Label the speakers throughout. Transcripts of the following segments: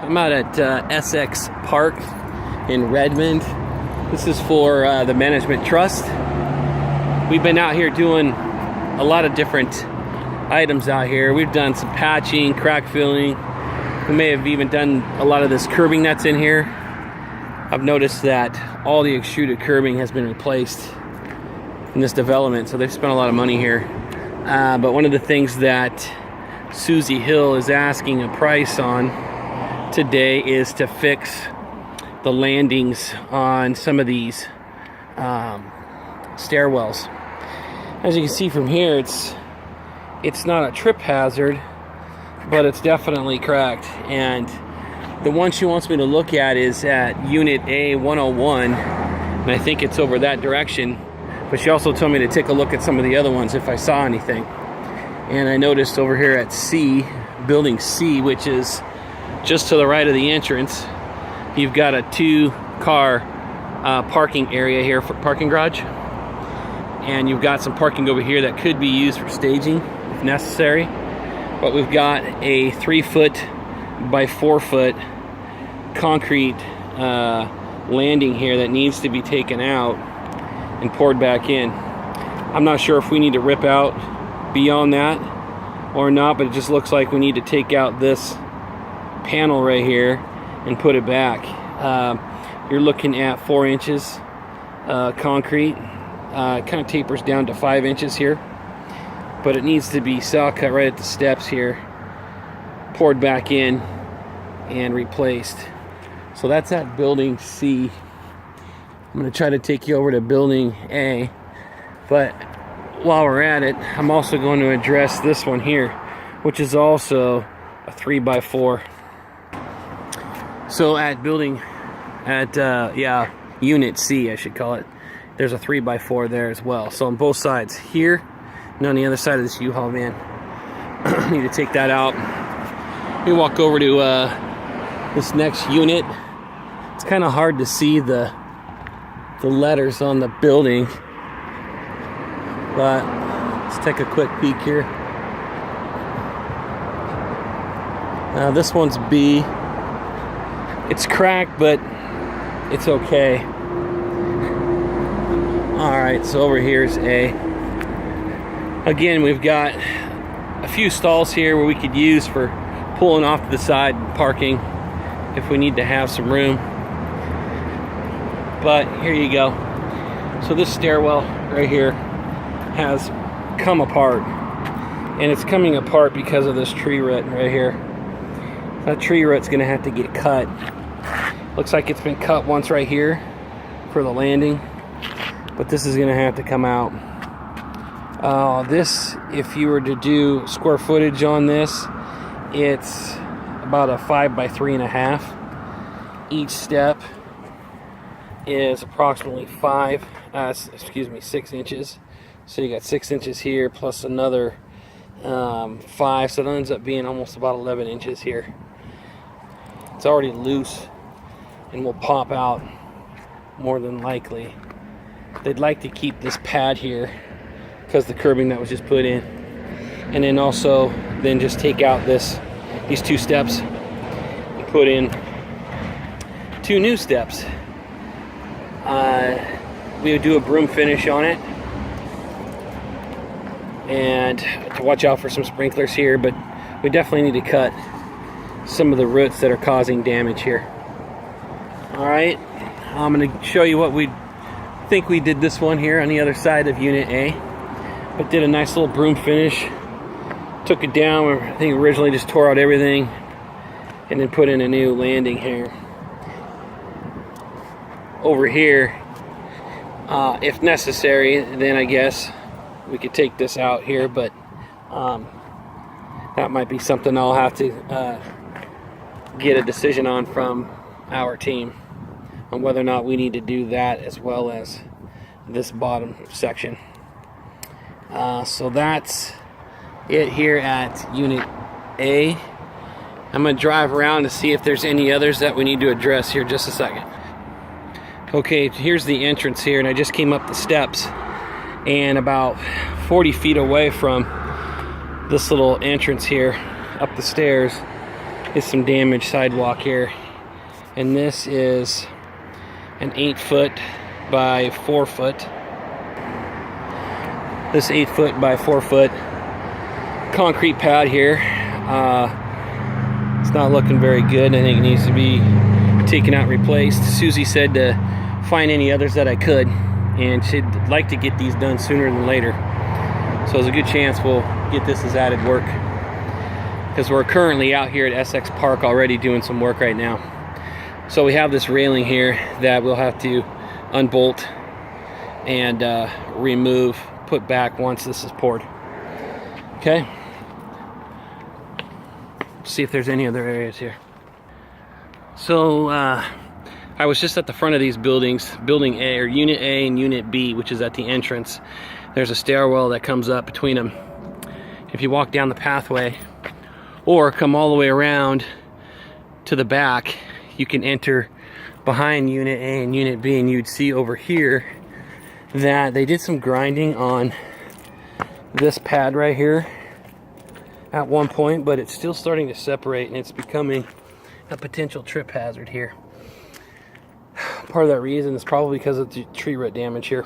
Speaker 1: I'm out at Essex Park in Redmond. This is for the Management Trust. We've been out here doing a lot of different items out here. We've done some patching, crack filling. We may have even done a lot of this curbing that's in here. I've noticed that all the extruded curbing has been replaced in this development, so they've spent a lot of money here. But one of the things that Susie Hill is asking a price on today is to fix the landings on some of these stairwells. As you can see from here, it's not a trip hazard, but it's definitely cracked. And the one she wants me to look at is at Unit A 101, and I think it's over that direction. But she also told me to take a look at some of the other ones if I saw anything. And I noticed over here at C, Building C, which is just to the right of the entrance, you've got a 2-car parking area here for parking garage. And you've got some parking over here that could be used for staging if necessary. But we've got a 3-foot by 4-foot concrete landing here that needs to be taken out and poured back in. I'm not sure if we need to rip out beyond that or not, but it just looks like we need to take out this panel right here and put it back. You're looking at 4 inches concrete. It kind of tapers down to 5 inches here, but it needs to be saw cut right at the steps here, poured back in and replaced. So that's at Building C. I'm going to try to take you over to Building A, but while we're at it, I'm also going to address this one here, which is also a 3x4. So at Unit C, I should call it, there's a 3x4 there as well. So on both sides here and on the other side of this U-Haul van. Need to take that out. We walk over to this next unit. It's kind of hard to see the letters on the building, but let's take a quick peek here. This one's B. It's cracked, but it's okay. Alright, so over here is A. Again, we've got a few stalls here where we could use for pulling off to the side and parking if we need to have some room. But here you go. So this stairwell right here has come apart, and it's coming apart because of this tree root right here. That tree root's gonna have to get cut. Looks like it's been cut once right here for the landing, but this is gonna have to come out. This, if you were to do square footage on this, it's about a 5 by 3.5. Each step is approximately 6 inches. So you got 6 inches here plus another 5, so it ends up being almost about 11 inches here. It's already loose and will pop out more than likely. They'd like to keep this pad here because the curbing that was just put in, and then also then just take out these 2 steps and put in 2 new steps. We would do a broom finish on it, and to watch out for some sprinklers here, but we definitely need to cut some of the roots that are causing damage here. Alright, I'm going to show you what we think we did this one here on the other side of Unit A, but did a nice little broom finish. Took it down. I think originally just tore out everything and then put in a new landing here. Over here, if necessary, then I guess we could take this out here, but that might be something I'll have to get a decision on from our team on whether or not we need to do that as well as this bottom section. So that's it here at Unit A. I'm going to drive around to see if there's any others that we need to address here just a second. Okay, here's the entrance here, and I just came up the steps, and about 40 feet away from this little entrance here up the stairs is some damaged sidewalk here. And this is an 8-foot by 4-foot. This 8-foot by 4-foot concrete pad here. It's not looking very good. I think it needs to be taken out, replaced. Susie said to find any others that I could, and she'd like to get these done sooner than later. So there's a good chance we'll get this as added work, because we're currently out here at Essex Park already doing some work right now. So we have this railing here that we'll have to unbolt and remove, put back once this is poured. Okay. See if there's any other areas here. So I was just at the front of these buildings, Building A, or Unit A and Unit B, which is at the entrance. There's a stairwell that comes up between them. If you walk down the pathway or come all the way around to the back, you can enter behind Unit A and Unit B, and you'd see over here that they did some grinding on this pad right here at one point, but it's still starting to separate, and it's becoming a potential trip hazard here. Part of that reason is probably because of the tree root damage here.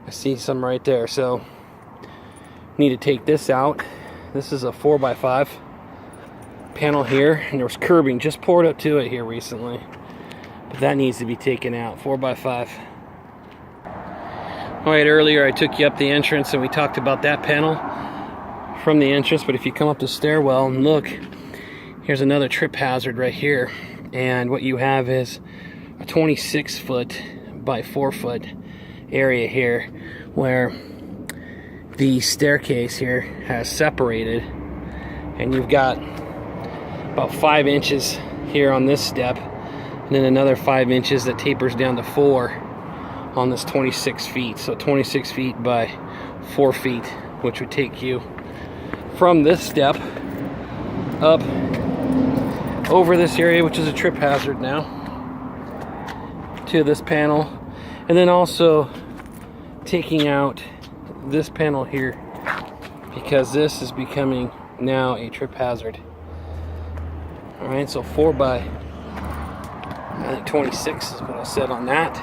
Speaker 1: I see some right there, so need to take this out. This is a 4x5 panel here, and there was curbing just poured up to it here recently, but that needs to be taken out. 4x5. All right, earlier I took you up the entrance and we talked about that panel from the entrance, but if you come up the stairwell and look, here's another trip hazard right here, and what you have is a 26-foot by 4-foot area here where the staircase here has separated, and you've got about 5 inches here on this step, and then another 5 inches that tapers down to 4 on this 26 feet. So 26 feet by 4 feet, which would take you from this step up over this area, which is a trip hazard now, to this panel, and then also taking out this panel here, because this is becoming now a trip hazard. All right, so 4 by, I think 26 is what I said on that.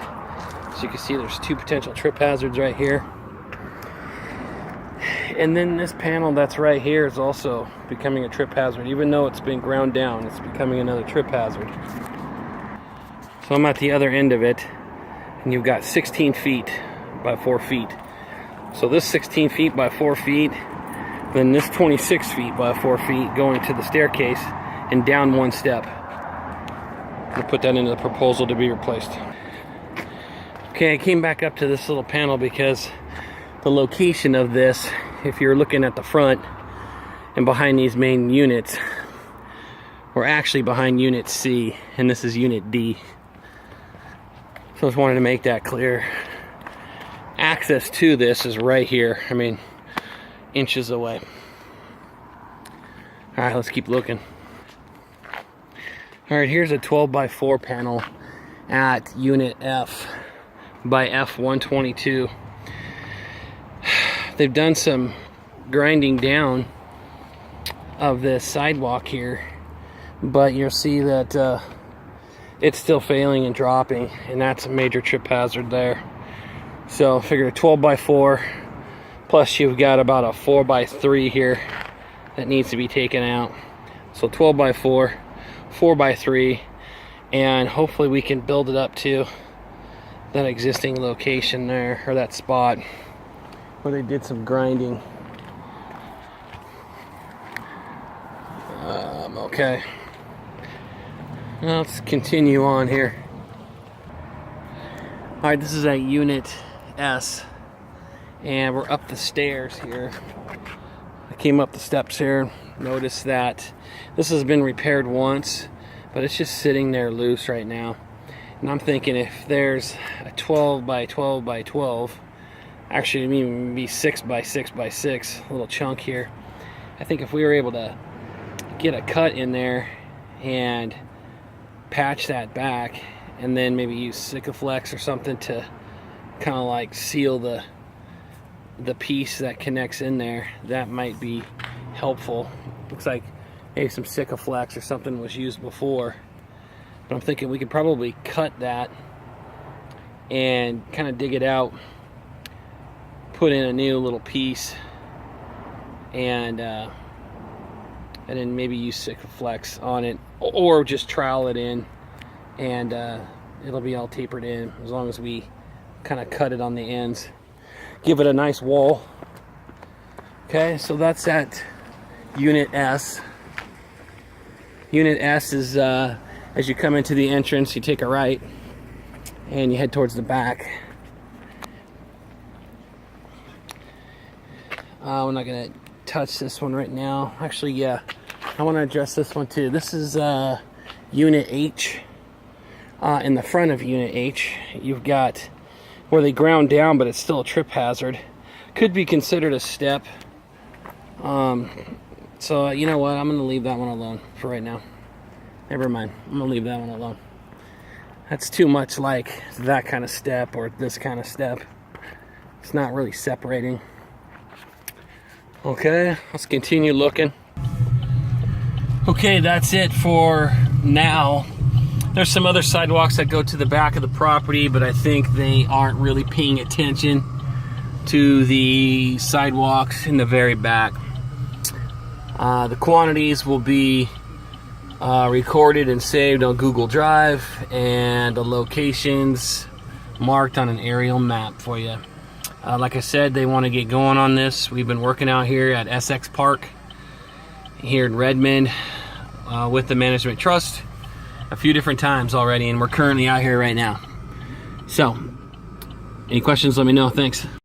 Speaker 1: So you can see there's 2 potential trip hazards right here. And then this panel that's right here is also becoming a trip hazard. Even though it's been ground down, it's becoming another trip hazard. So I'm at the other end of it, and you've got 16 feet by 4 feet. So this 16 feet by 4 feet, then this 26 feet by 4 feet going to the staircase and down 1 step. I'll put that into the proposal to be replaced. Okay, I came back up to this little panel because the location of this, if you're looking at the front and behind these main units, we're actually behind Unit C, and this is Unit D. So I just wanted to make that clear. Access to this is right here. I mean, inches away. All right, let's keep looking. All right, here's a 12 by 4 panel at Unit F by F122. They've done some grinding down of this sidewalk here, but you'll see that it's still failing and dropping, and that's a major trip hazard there. So I figure 12 by 4, plus you've got about a 4 by 3 here that needs to be taken out. So 12 by 4, 4 by 3, and hopefully we can build it up to that existing location there, or that spot where they did some grinding. Okay. Now let's continue on here. Alright, this is at Unit S, and we're up the stairs here. I came up the steps here, noticed that this has been repaired once, but it's just sitting there loose right now. And I'm thinking if there's a 12 by 12 by 12, actually maybe 6 by 6 by 6 little chunk here, I think if we were able to get a cut in there and patch that back, and then maybe use Sikaflex or something to kind of like seal the piece that connects in there, that might be helpful. Looks like maybe some Sikaflex or something was used before. But I'm thinking we could probably cut that and kind of dig it out, put in a new little piece, and then maybe use Sikaflex on it, or just trowel it in, and it'll be all tapered in as long as we kind of cut it on the ends, give it a nice wall. Okay, so that's at Unit S. Unit S is as you come into the entrance, you take a right and you head towards the back. We're not gonna touch this one right now. Actually, yeah, I want to address this one too. This is Unit H. In the front of Unit H, you've got where they ground down, but it's still a trip hazard. Could be considered a step. So you know what? I'm gonna leave that one alone for right now. Never mind. I'm gonna leave that one alone. That's too much like that kind of step or this kind of step. It's not really separating. Okay, let's continue looking. Okay, that's it for now. There's some other sidewalks that go to the back of the property, but I think they aren't really paying attention to the sidewalks in the very back. The quantities will be recorded and saved on Google Drive, and the locations marked on an aerial map for you. Like I said, they want to get going on this. We've been working out here at SX Park here in Redmond with the Management Trust a few different times already, and we're currently out here right now. So, any questions, let me know. Thanks.